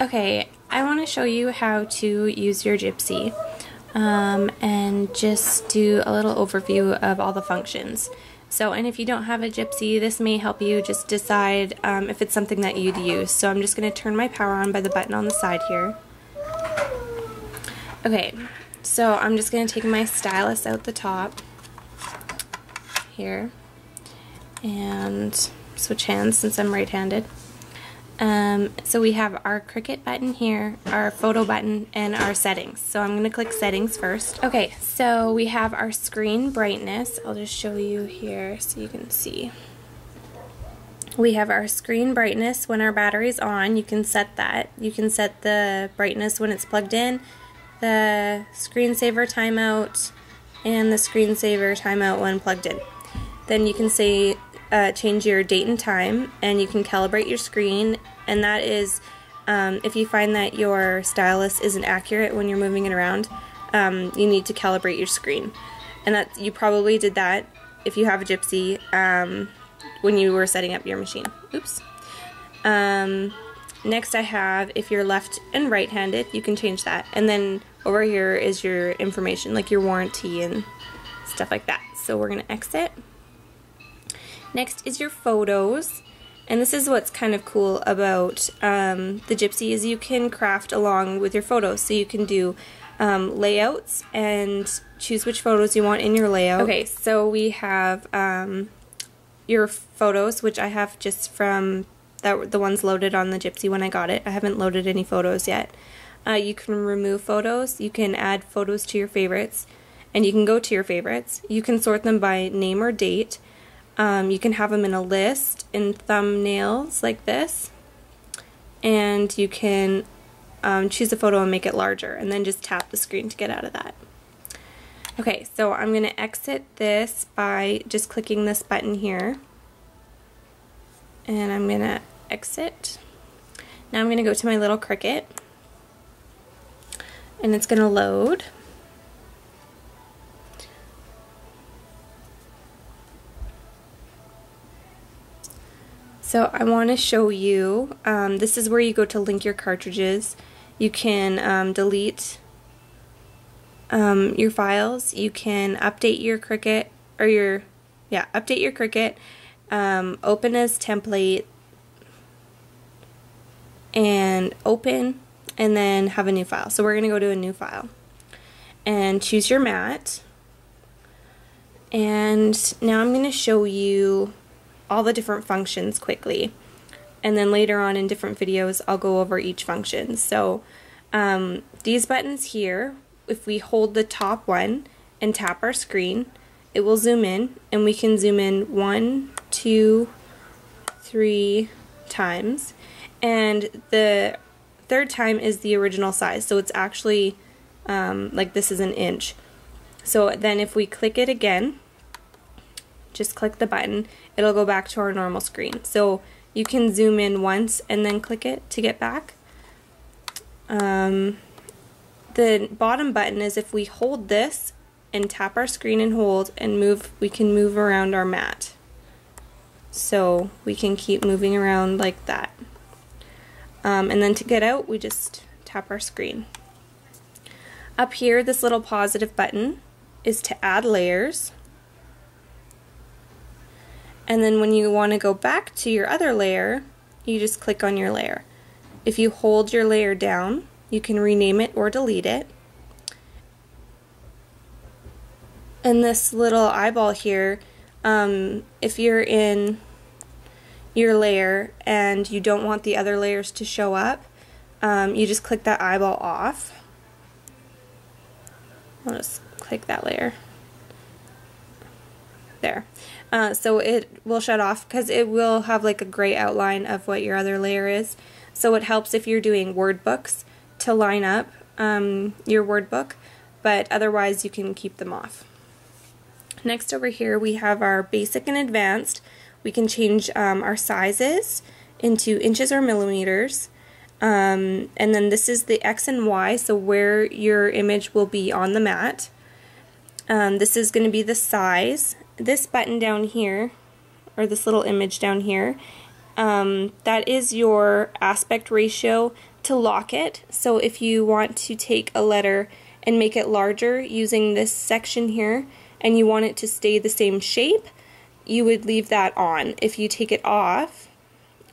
Okay, I want to show you how to use your Gypsy and just do a little overview of all the functions. So, and if you don't have a Gypsy, this may help you just decide if it's something that you'd use. So I'm just going to turn my power on by the button on the side here. Okay, so I'm just going to take my stylus out the top here and switch hands since I'm right-handed. So we have our Cricut button here, our photo button, and our settings. So I'm going to click settings first. Okay, so we have our screen brightness. I'll just show you here so you can see. We have our screen brightness when our battery's on. You can set that. You can set the brightness when it's plugged in, the screensaver timeout, and the screensaver timeout when plugged in. Then you can say change your date and time, and you can calibrate your screen, and that is if you find that your stylus isn't accurate when you're moving it around, you need to calibrate your screen. And that you probably did that if you have a Gypsy when you were setting up your machine. Oops. Next I have if you're left and right-handed, you can change that. And then over here is your information, like your warranty and stuff like that. So we're going to exit. Next is your photos, and this is what's kind of cool about the Gypsy is you can craft along with your photos. So you can do layouts and choose which photos you want in your layout. Okay, so we have your photos, which I have just from the ones loaded on the Gypsy when I got it. I haven't loaded any photos yet. You can remove photos, you can add photos to your favorites, and you can go to your favorites. You can sort them by name or date. You can have them in a list, in thumbnails like this, and you can choose a photo and make it larger, and then just tap the screen to get out of that. Okay, so I'm going to exit this by just clicking this button here, and I'm going to exit. Now I'm going to go to my little Cricut, and it's going to load. So I want to show you, this is where you go to link your cartridges. You can delete your files. You can update your Cricut, or update your Cricut, open as template, and open, and then have a new file. So we're going to go to a new file and choose your mat. And now I'm going to show you all the different functions quickly, and then later on in different videos I'll go over each function. So these buttons here, if we hold the top one and tap our screen, it will zoom in, and we can zoom in 1, 2, 3 times, and the third time is the original size, so it's actually like this is an inch. So then if we click it again, just click the button, it'll go back to our normal screen. So you can zoom in once and then click it to get back. The bottom button is if we hold this and tap our screen and hold and move, we can move around our mat. So we can keep moving around like that. And then to get out, we just tap our screen. Up here, this little positive button is to add layers. And then when you want to go back to your other layer, you just click on your layer. If you hold your layer down, you can rename it or delete it. And this little eyeball here, if you're in your layer and you don't want the other layers to show up, you just click that eyeball off. I'll just click that layer. There. So it will shut off because it will have like a gray outline of what your other layer is. So it helps if you're doing word books to line up your word book, but otherwise you can keep them off. Next over here we have our basic and advanced. We can change our sizes into inches or millimeters. And then this is the X and Y, so where your image will be on the mat. This is going to be the size. This button down here, or this little image down here, that is your aspect ratio. to lock it. So if you want to take a letter and make it larger using this section here, and you want it to stay the same shape, you would leave that on. If you take it off,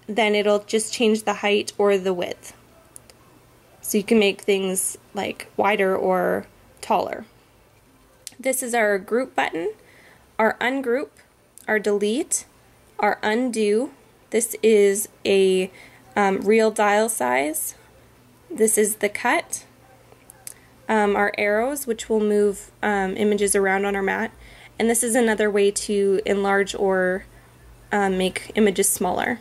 then it'll just change the height or the width. So you can make things like wider or taller. This is our group button, our ungroup, our delete, our undo. This is a real dial size. This is the cut. Our arrows, which will move images around on our mat. And this is another way to enlarge or make images smaller.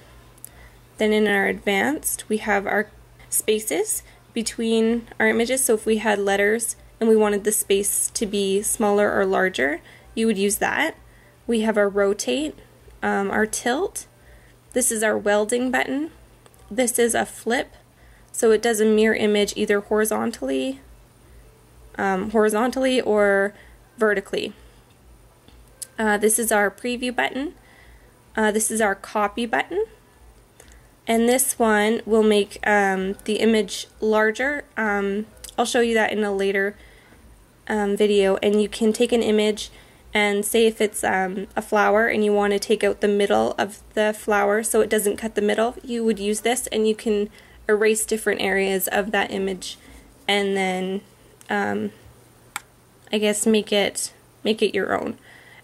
Then in our advanced, we have our spaces between our images. So if we had letters and we wanted the space to be smaller or larger, you would use that. We have our rotate, our tilt. This is our welding button. This is a flip, so it does a mirror image either horizontally or vertically. This is our preview button. This is our copy button. And this one will make the image larger. I'll show you that in a later video. And you can take an image and say if it's a flower and you want to take out the middle of the flower so it doesn't cut the middle, you would use this, and you can erase different areas of that image and then I guess make it your own.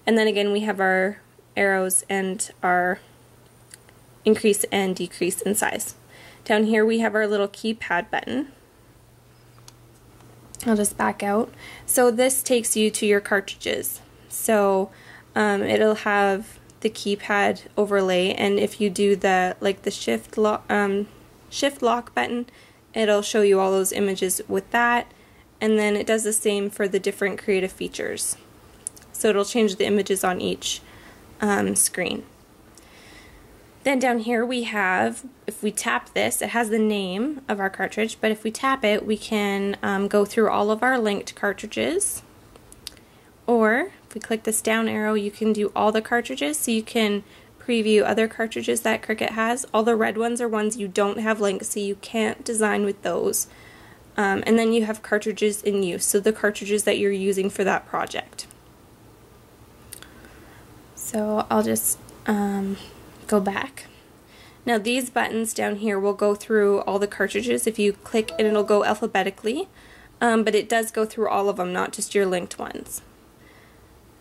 And then again we have our arrows and our increase and decrease in size. Down here we have our little keypad button. I'll just back out. So this takes you to your cartridges. So it'll have the keypad overlay, and if you do the shift lock button, it'll show you all those images with that, and then it does the same for the different creative features. So it'll change the images on each screen. Then down here we have, if we tap this, it has the name of our cartridge, but if we tap it, we can go through all of our linked cartridges. Or if we click this down arrow, you can do all the cartridges, so you can preview other cartridges that Cricut has. All the red ones are ones you don't have links, so you can't design with those. And then you have cartridges in use, so the cartridges that you're using for that project. So I'll just go back. Now these buttons down here will go through all the cartridges. If you click, and it'll go alphabetically, but it does go through all of them, not just your linked ones.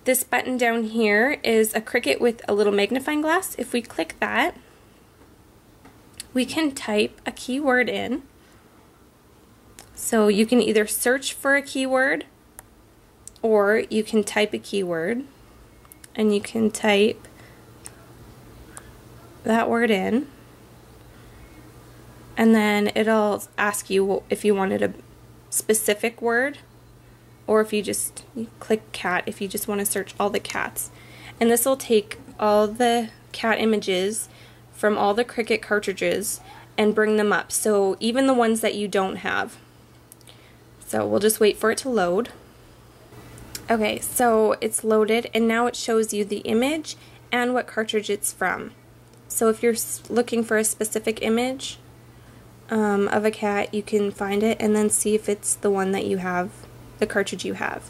This button down here is a Cricut with a little magnifying glass. If we click that, we can type a keyword in. So you can either search for a keyword, or you can type a keyword, and you can type that word in, and then it'll ask you if you wanted a specific word, or if you click cat if you just want to search all the cats. And this will take all the cat images from all the Cricut cartridges and bring them up, so even the ones that you don't have. So we'll just wait for it to load. Okay, so it's loaded, and now it shows you the image and what cartridge it's from. So if you're looking for a specific image of a cat, you can find it and then see if it's the one that you have, the cartridge you have.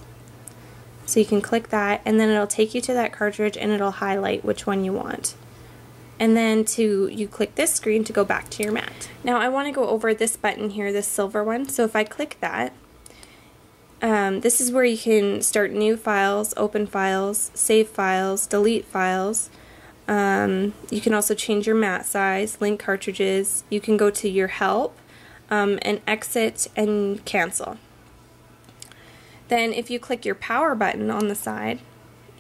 So you can click that, and then it'll take you to that cartridge, and it'll highlight which one you want. And then you click this screen to go back to your mat. Now I want to go over this button here, this silver one. So if I click that, this is where you can start new files, open files, save files, delete files. You can also change your mat size, link cartridges. You can go to your help and exit and cancel. Then if you click your power button on the side,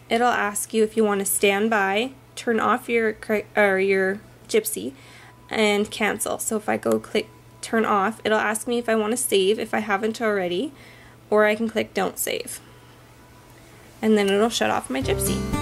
it'll ask you if you want to stand by, turn off your Gypsy, and cancel. So if I go click turn off, it'll ask me if I want to save if I haven't already, or I can click don't save. And then it'll shut off my Gypsy.